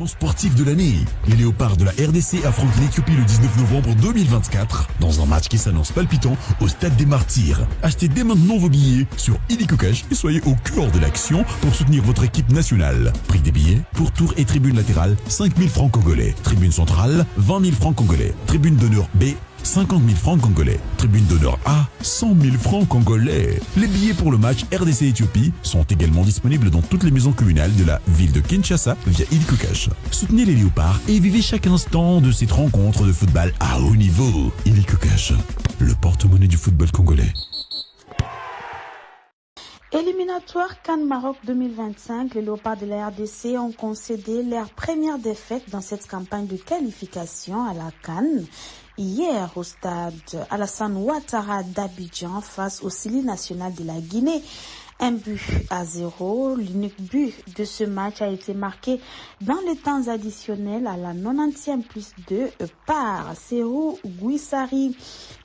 événement sportif de l'année. Les Léopards de la RDC affrontent l'Éthiopie le 19 novembre 2024 dans un match qui s'annonce palpitant au Stade des Martyrs. Achetez dès maintenant vos billets sur Illico Cash et soyez au cœur de l'action pour soutenir votre équipe nationale. Prix des billets pour tour et tribune latérale 5 000 francs congolais. Tribune centrale 20 000 francs congolais. Tribune d'honneur B 50 000 francs congolais. Tribune d'honneur A, 100 000 francs congolais. Les billets pour le match RDC-Éthiopie sont également disponibles dans toutes les maisons communales de la ville de Kinshasa via Illico Cash. Soutenez les Léopards et vivez chaque instant de cette rencontre de football à haut niveau. Illico Cash, le porte-monnaie du football congolais. Éliminatoire CAN Maroc 2025, les Léopards de la RDC ont concédé leur première défaite dans cette campagne de qualification à la CAN. Hier, au stade Alassane Ouattara d'Abidjan, face au Sili national de la Guinée, 1-0. L'unique but de ce match a été marqué dans les temps additionnels à la 90e plus 2 par Serhou Guissari.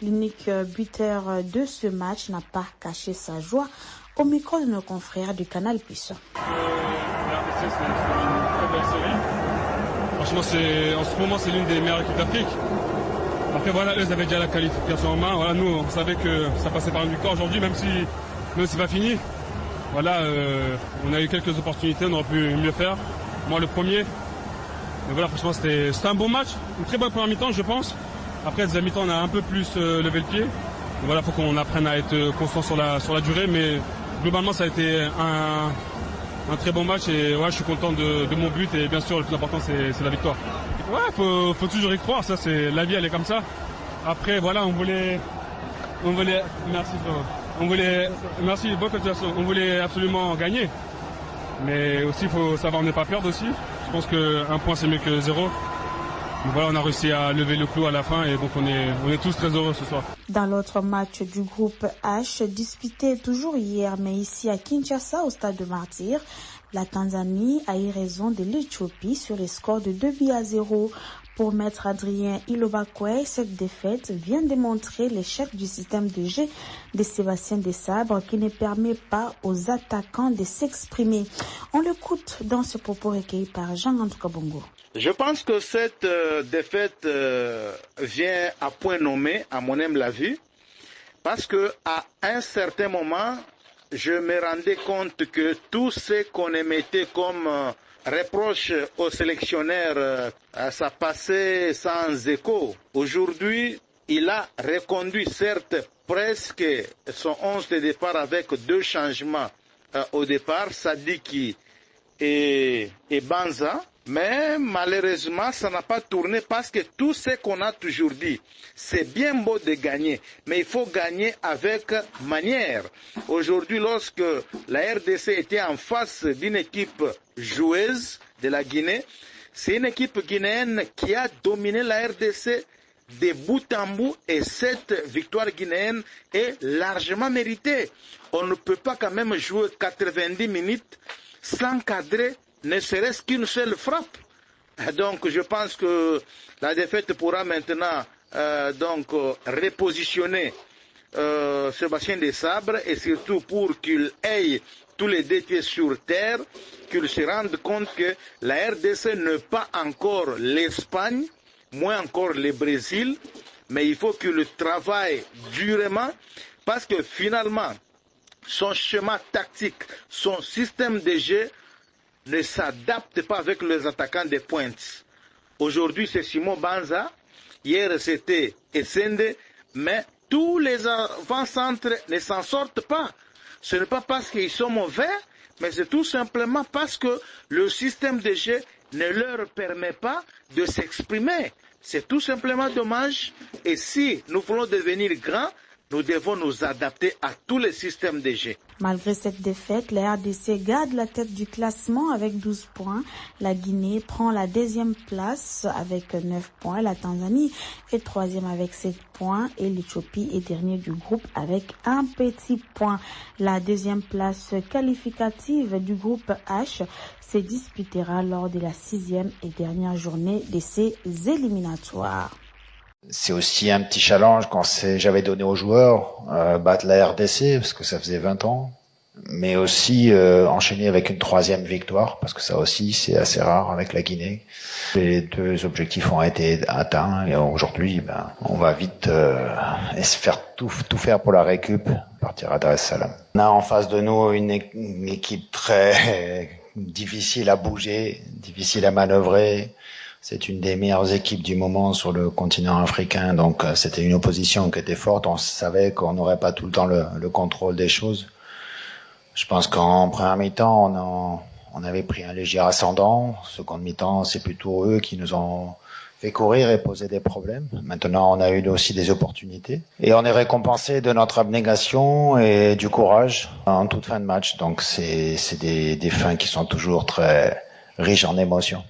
L'unique buteur de ce match n'a pas caché sa joie au micro de nos confrères du Canal Puissant. C'est une très belle série. Franchement, en ce moment, c'est l'une des meilleures équipes d'Afrique. Après, voilà, eux, ils avaient déjà la qualification en main. Voilà, nous, on savait que ça passait par une victoire aujourd'hui, même si c'est pas fini. Voilà, on a eu quelques opportunités, on aurait pu mieux faire. Moi, le premier. Mais voilà, franchement, c'était un bon match. Une très bonne première mi-temps, je pense. Après, deuxième mi-temps, on a un peu plus levé le pied. Donc voilà, il faut qu'on apprenne à être constant sur la durée. Mais globalement, ça a été un très bon match. Et ouais, je suis content de mon but. Et bien sûr, le plus important, c'est la victoire. Ouais, faut toujours y croire. Ça, c'est la vie, elle est comme ça. Après, voilà, on voulait, merci frérot. Merci, bonne continuation. On voulait absolument gagner. Mais aussi, il faut savoir ne pas perdre aussi. Je pense qu'un point, c'est mieux que 0. Donc voilà, on a réussi à lever le clou à la fin et donc on est tous très heureux ce soir. Dans l'autre match du groupe H, disputé toujours hier, mais ici à Kinshasa, au stade de Martyrs, la Tanzanie a eu raison de l'Éthiopie sur les scores de 2-0. Pour maître Adrien Ilobakwe, cette défaite vient démontrer l'échec du système de jeu de Sébastien Desabre qui ne permet pas aux attaquants de s'exprimer. On l'écoute dans ce propos recueilli par Jean-André Kabongo. Je pense que cette défaite vient à point nommé, à mon humble avis, parce que à un certain moment, je me rendais compte que tout ce qu'on émettait comme reproche au sélectionneur, ça passait sans écho. Aujourd'hui, il a reconduit certes presque son 11 de départ avec 2 changements au départ, Sadiki et Banza. Mais malheureusement, ça n'a pas tourné parce que tout ce qu'on a toujours dit, c'est bien beau de gagner, mais il faut gagner avec manière. Aujourd'hui, lorsque la RDC était en face d'une équipe joueuse de la Guinée, c'est une équipe guinéenne qui a dominé la RDC de bout en bout et cette victoire guinéenne est largement méritée. On ne peut pas quand même jouer 90 minutes sans cadrer ne serait-ce qu'une seule frappe. Donc je pense que la défaite pourra maintenant repositionner Sébastien Desabre et surtout pour qu'il ait tous les deux pieds sur terre, qu'il se rende compte que la RDC n'est pas encore l'Espagne, moins encore le Brésil, mais il faut qu'il travaille durement parce que finalement son schéma tactique, son système de jeu ne s'adapte pas avec les attaquants de pointe. Aujourd'hui, c'est Simon Banza. Hier, c'était Essende. Mais tous les avant-centres ne s'en sortent pas. Ce n'est pas parce qu'ils sont mauvais, mais c'est tout simplement parce que le système de jeu ne leur permet pas de s'exprimer. C'est tout simplement dommage. Et si nous voulons devenir grands, nous devons nous adapter à tous les systèmes de jeu. Malgré cette défaite, la RDC garde la tête du classement avec 12 points. La Guinée prend la 2e place avec 9 points. La Tanzanie est 3e avec 7 points. Et l'Éthiopie est dernier du groupe avec un petit point. La 2e place qualificative du groupe H se disputera lors de la 6e et dernière journée de ces éliminatoires. C'est aussi un petit challenge quand j'avais donné aux joueurs battre la RDC parce que ça faisait 20 ans. mais aussi enchaîner avec une 3e victoire, parce que ça aussi c'est assez rare avec la Guinée. Les 2 objectifs ont été atteints et aujourd'hui on va vite et se faire tout faire pour la récup, partir à Dar es Salaam. On a en face de nous une équipe très difficile à bouger, difficile à manœuvrer. C'est une des meilleures équipes du moment sur le continent africain, donc c'était une opposition qui était forte. On savait qu'on n'aurait pas tout le temps le contrôle des choses. Je pense qu'en première mi-temps, on avait pris un léger ascendant. Seconde mi-temps, c'est plutôt eux qui nous ont fait courir et poser des problèmes. Maintenant, on a eu aussi des opportunités. Et on est récompensé de notre abnégation et du courage en toute fin de match. Donc c'est des fins qui sont toujours très riches en émotions.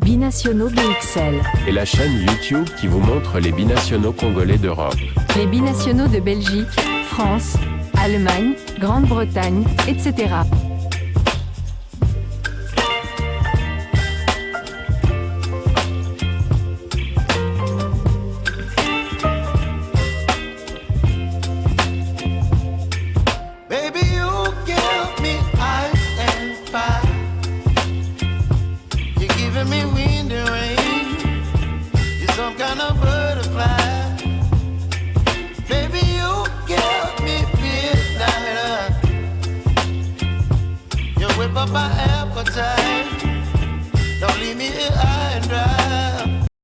Binationaux BXL. Et la chaîne YouTube qui vous montre les binationaux congolais d'Europe. Les binationaux de Belgique, France, Allemagne, Grande-Bretagne, etc. Whip up my appetite. Don't leave me here high and dry.